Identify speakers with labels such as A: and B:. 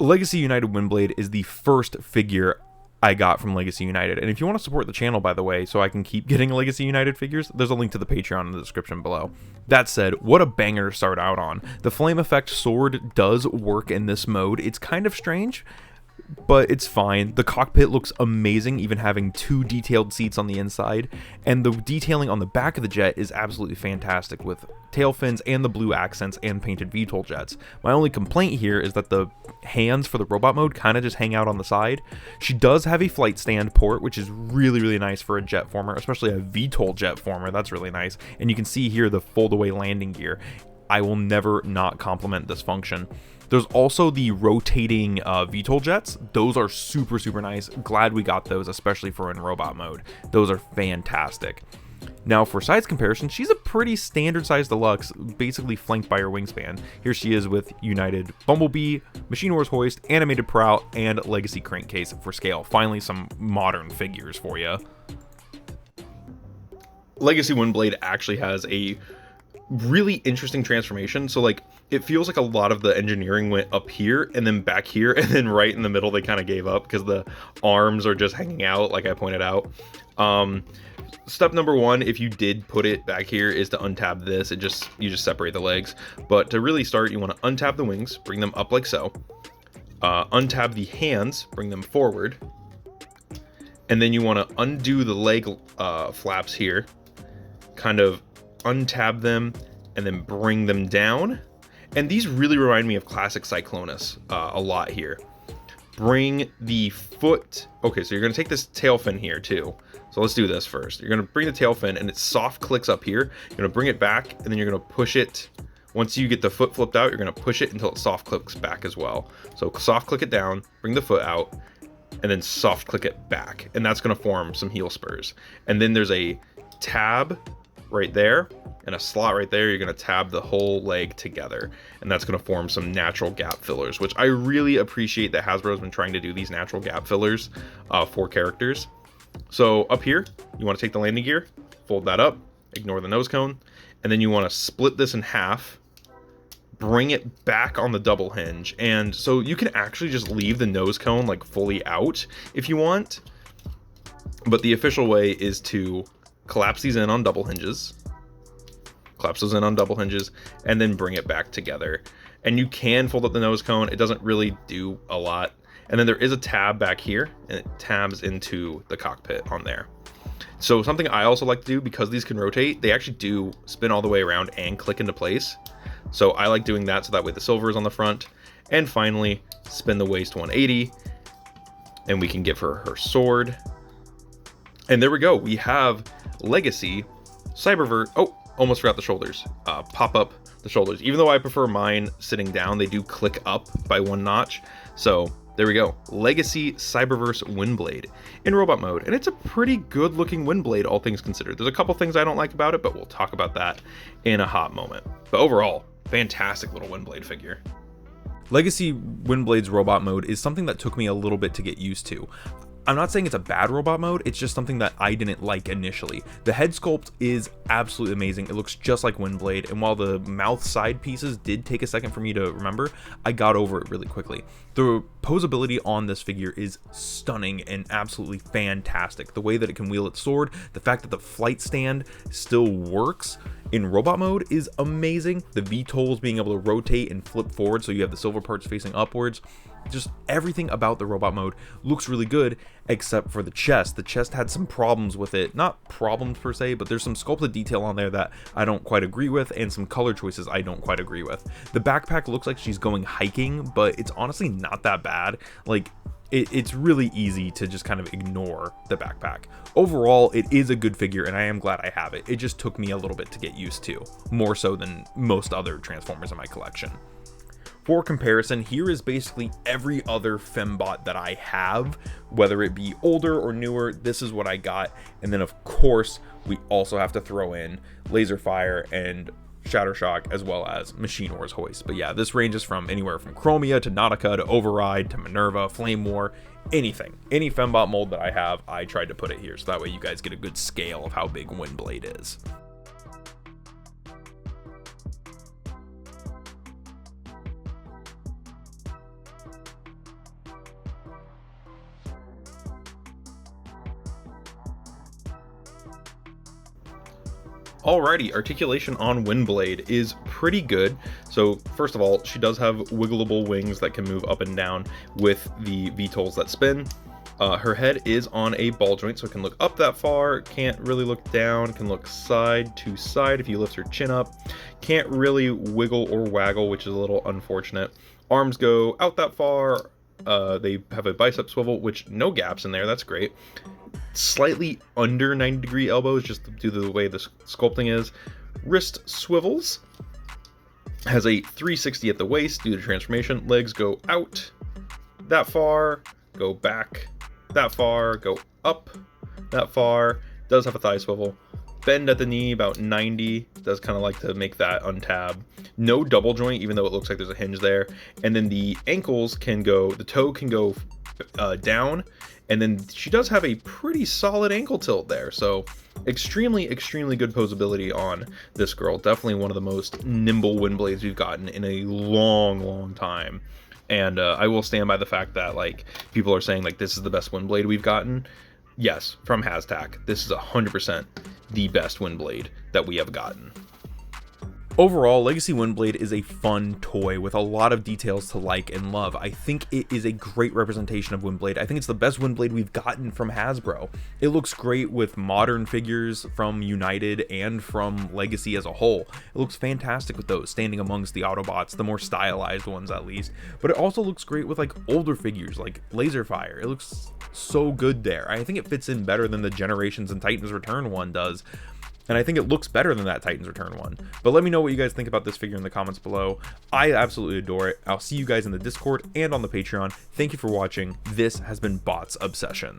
A: Legacy United Windblade is the first figure I got from Legacy United. And if you want to support the channel, by the way, so I can keep getting Legacy United figures, there's a link to the Patreon in the description below. That said, what a banger to start out on. The flame effect sword does work in this mode. It's kind of strange, but it's fine. The cockpit looks amazing, even having 2 detailed seats on the inside, and the detailing on the back of the jet is absolutely fantastic with tail fins and the blue accents and painted VTOL jets. My only complaint here is that the hands for the robot mode kind of just hang out on the side. She does have a flight stand port, which is really nice for a jet former, especially a VTOL jet former. That's really nice. And you can see here the fold away landing gear. I will never not compliment this function. There's also the rotating VTOL jets. Those are super nice. Glad we got those, especially for in robot mode. Those are fantastic. Now for size comparison, she's a pretty standard size deluxe, basically flanked by her wingspan. Here she is with United Bumblebee, Machine Wars hoist, animated prow, and legacy crankcase for scale. Finally some modern figures for you. Legacy Windblade actually has a really interesting transformation. So like, it feels like a lot of the engineering went up here and then back here, and then right in the middle they kind of gave up because the arms are just hanging out, like I pointed out. Step number 1, if you did put it back here, is to untab this. You just separate the legs. But to really start, you want to untab the wings, bring them up like so. Untab the hands, bring them forward. And then you want to undo the leg flaps here, kind of untab them, and then bring them down. And these really remind me of classic Cyclonus a lot here. Bring the foot. Okay, so you're going to take this tail fin here too. So let's do this first. You're going to bring the tail fin, and it soft clicks up here. You're going to bring it back, and then you're going to push it. Once you get the foot flipped out, you're going to push it until it soft clicks back as well. So soft click it down, bring the foot out, and then soft click it back. And that's going to form some heel spurs. And then there's a tab right there and a slot right there. You're going to tab the whole leg together, and that's going to form some natural gap fillers, which I really appreciate that Hasbro's been trying to do these natural gap fillers for characters. So up here, you want to take the landing gear, fold that up, ignore the nose cone, and then you want to split this in half, bring it back on the double hinge. And so you can actually just leave the nose cone like fully out if you want, but the official way is to collapse these in on double hinges, and then bring it back together. And you can fold up the nose cone. It doesn't really do a lot. And then there is a tab back here, and it tabs into the cockpit on there. So something I also like to do, because these can rotate, they actually do spin all the way around and click into place. So I like doing that so that way the silver is on the front. And finally, spin the waist 180, and we can give her her sword. And there we go. We have Legacy Cyberverse. Oh, almost forgot the shoulders. Pop up the shoulders. Even though I prefer mine sitting down, they do click up by 1 notch. So there we go. Legacy Cyberverse Windblade in robot mode. And it's a pretty good looking Windblade, all things considered. There's a couple things I don't like about it, but we'll talk about that in a hot moment. But overall, fantastic little Windblade figure. Legacy Windblade's robot mode is something that took me a little bit to get used to. I'm not saying it's a bad robot mode, it's just something that I didn't like initially. The head sculpt is absolutely amazing. It looks just like Windblade, and while the mouth side pieces did take a second for me to remember, I got over it really quickly. The posability on this figure is stunning and absolutely fantastic. The way that it can wield its sword, the fact that the flight stand still works in robot mode is amazing. The VTOLs being able to rotate and flip forward so you have the silver parts facing upwards. Just everything about the robot mode looks really good, except for the chest. The chest had some problems with it. Not problems per se, but there's some sculpted detail on there that I don't quite agree with, and some color choices I don't quite agree with. The backpack looks like she's going hiking, but it's honestly not that bad. Like, it's really easy to just kind of ignore the backpack. Overall, it is a good figure, and I am glad I have it. It just took me a little bit to get used to, more so than most other Transformers in my collection. For comparison, here is basically every other fembot that I have, whether it be older or newer. This is what I got. And then of course, we also have to throw in Laserfire and Shattershock, as well as Machine Wars hoist. But yeah, this ranges from anywhere from Chromia to Nautica to Override to Minerva, Flame War, anything. Any fembot mold that I have, I tried to put it here, so that way you guys get a good scale of how big Windblade is. Alrighty, articulation on Windblade is pretty good. So first of all, she does have wiggleable wings that can move up and down with the VTOLs that spin. Her head is on a ball joint, so it can look up that far, can't really look down, can look side to side if you lift her chin up. Can't really wiggle or waggle, which is a little unfortunate. Arms go out that far. They have a bicep swivel, which no gaps in there, that's great. Slightly under 90-degree elbows, just due to the way the sculpting is. Wrist swivels. Has a 360 at the waist due to transformation. Legs go out that far, go back that far, go up that far. Does have a thigh swivel. Bend at the knee about 90. Does kind of like to make that untab. No double joint, even though it looks like there's a hinge there. And then the ankles can go, the toe can go down. And then she does have a pretty solid ankle tilt there. So extremely good posability on this girl. Definitely one of the most nimble Windblades we've gotten in a long time. And I will stand by the fact that, like, people are saying, like, this is the best Windblade we've gotten. Yes, from Hashtag, this is 100% the best Windblade that we have gotten.
B: Overall, Legacy Windblade is a fun toy with a lot of details to like and love. I think it is a great representation of Windblade. I think it's the best Windblade we've gotten from Hasbro. It looks great with modern figures from United and from Legacy as a whole. It looks fantastic with those, standing amongst the Autobots, the more stylized ones at least. But it also looks great with like older figures like Laserfire. It looks so good there. I think it fits in better than the Generations and Titans Return one does. And I think it looks better than that Titans Return one. But let me know what you guys think about this figure in the comments below. I absolutely adore it. I'll see you guys in the Discord and on the Patreon. Thank you for watching. This has been Bots Obsession.